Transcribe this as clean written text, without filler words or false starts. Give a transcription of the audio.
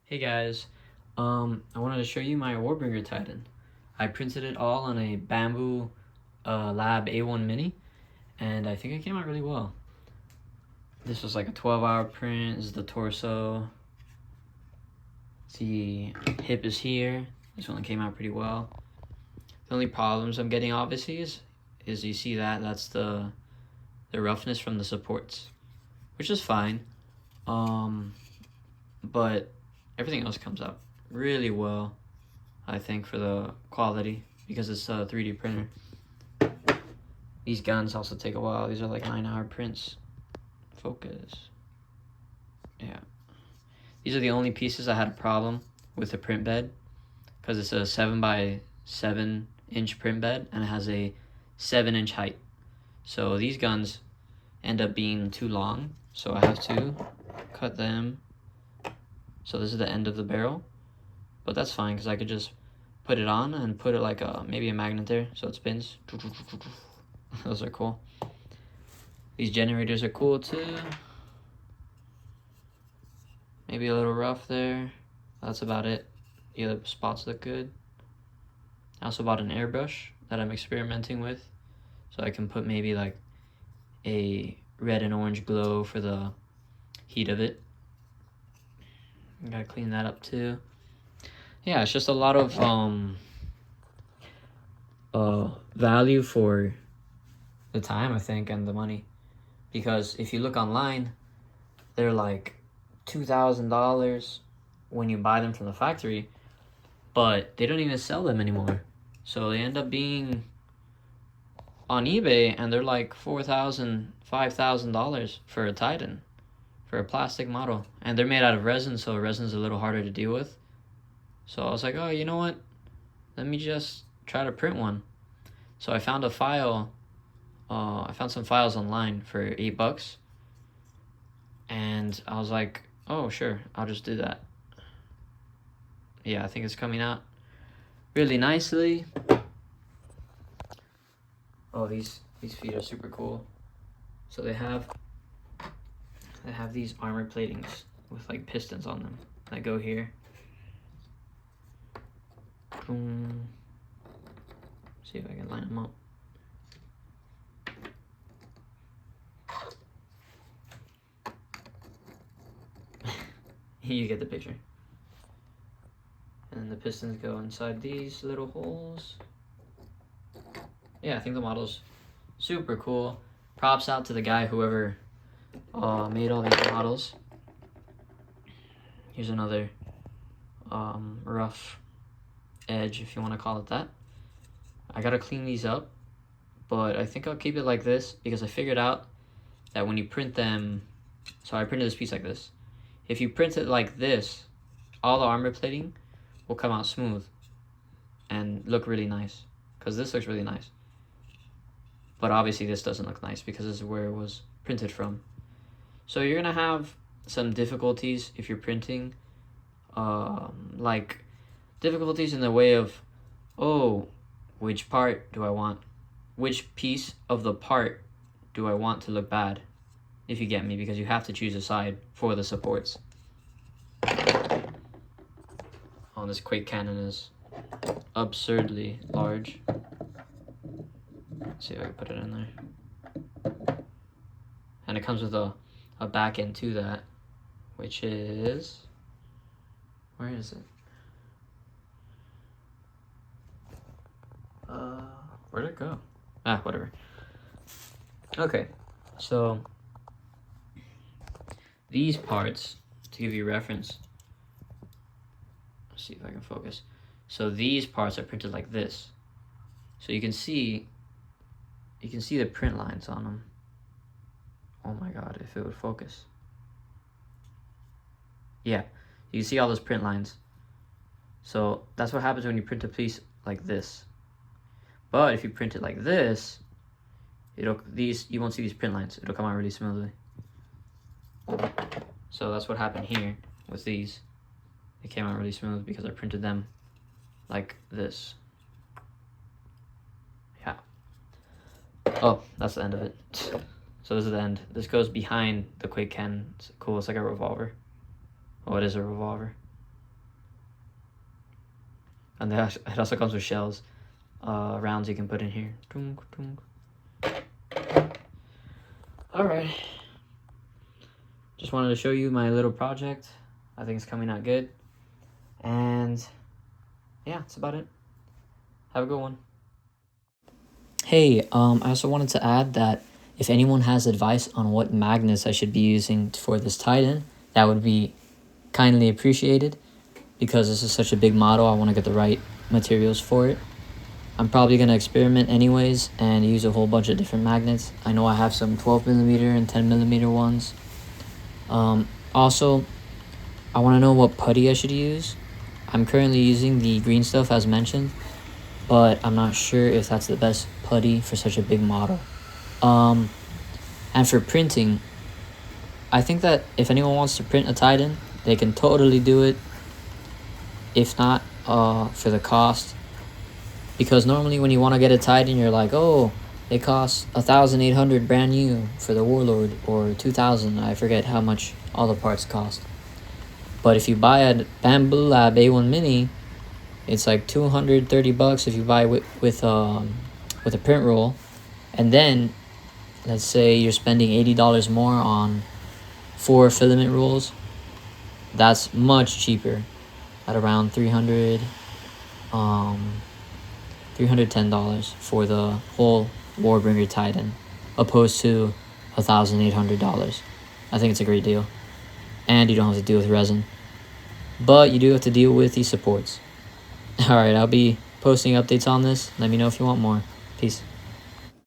Hey guys, I wanted to show you my Warbringer Titan. I printed it all on a Bamboo Lab A1 Mini, and I think it came out really well. This was like a 12-hour print. This is the torso. The hip is here. This one came out pretty well. The only problems I'm getting obviously is you see that's the roughness from the supports, which is fine. But everything else comes out really well, I think, for the quality, because it's a 3D printer. These guns also take a while. These are like 9-hour prints. Focus. Yeah. These are the only pieces I had a problem with the print bed, because it's a 7x7 inch print bed and it has a 7-inch height. So these guns end up being too long, so I have to cut them. So this is the end of the barrel, but that's fine because I could just put it on and put it like maybe a magnet there so it spins. Those are cool. These generators are cool too. Maybe a little rough there. That's about it. The other spots look good. I also bought an airbrush that I'm experimenting with, so I can put maybe like a red and orange glow for the heat of it. I gotta clean that up too. Yeah, it's just a lot of value for the time, I think, and the money. Because if you look online, they're like $2,000 when you buy them from the factory, but they don't even sell them anymore. So they end up being on eBay, and they're like $4,000, $5,000 for a Titan, for a plastic model. And they're made out of resin, so resin's a little harder to deal with. So I was like, oh, you know what? Let me just try to print one. So I found a file. I found some files online for $8. And I was like, oh, sure, I'll just do that. Yeah, I think it's coming out really nicely. Oh, these feet are super cool. So they have these armor platings with like pistons on them that go here. Boom. See if I can line them up. You get the picture. And then the pistons go inside these little holes. Yeah, I think the model's super cool. Props out to the guy, whoever made all these models. Here's another rough edge, if you want to call it that. I gotta clean these up, but I think I'll keep it like this because I figured out that when you print them, so I printed this piece like this. If you print it like this, all the armor plating will come out smooth and look really nice, because this looks really nice. But obviously this doesn't look nice because this is where it was printed from. So you're gonna have some difficulties if you're printing, like difficulties in the way of, oh, which part do I want? Which piece of the part do I want to look bad? If you get me, because you have to choose a side for the supports. Oh, this Quake cannon is absurdly large. Let's see if I can put it in there. And it comes with a back end to that, which is, where is it? Where'd it go? Ah, whatever. Okay, so these parts, to give you reference, let's see if I can focus. So these parts are printed like this. So you can see the print lines on them. Oh my god, if it would focus. Yeah, you can see all those print lines. So that's what happens when you print a piece like this. But if you print it like this, you won't see these print lines. It'll come out really smoothly. So that's what happened here with these. It came out really smooth because I printed them like this. Yeah. Oh, that's the end of it. So this is the end. This goes behind the Quake cannon. It's cool. It's like a revolver. Oh, it is a revolver. And it also comes with shells, rounds you can put in here. Alright. Just wanted to show you my little project. I think it's coming out good. And yeah, that's about it. Have a good one. Hey, I also wanted to add that if anyone has advice on what magnets I should be using for this Titan, that would be kindly appreciated, because this is such a big model. I want to get the right materials for it. I'm probably going to experiment anyways and use a whole bunch of different magnets. I know I have some 12mm and 10mm ones. Also, I want to know what putty I should use. I'm currently using the green stuff as mentioned, but I'm not sure if that's the best putty for such a big model. And for printing, I think that if anyone wants to print a Titan, they can totally do it. If not, for the cost. Because normally when you want to get a Titan, you're like, oh, it costs 1,800 brand new for the Warlord, or 2,000. I forget how much all the parts cost. But if you buy a Bamboo Lab A1 Mini, it's like 230 bucks if you buy with a print roll. And then, let's say you're spending $80 more on 4 filament rolls. That's much cheaper, at around $310 for the whole Warbringer Titan, opposed to $1,800. I think it's a great deal. And you don't have to deal with resin. But you do have to deal with these supports. Alright, I'll be posting updates on this. Let me know if you want more. Peace.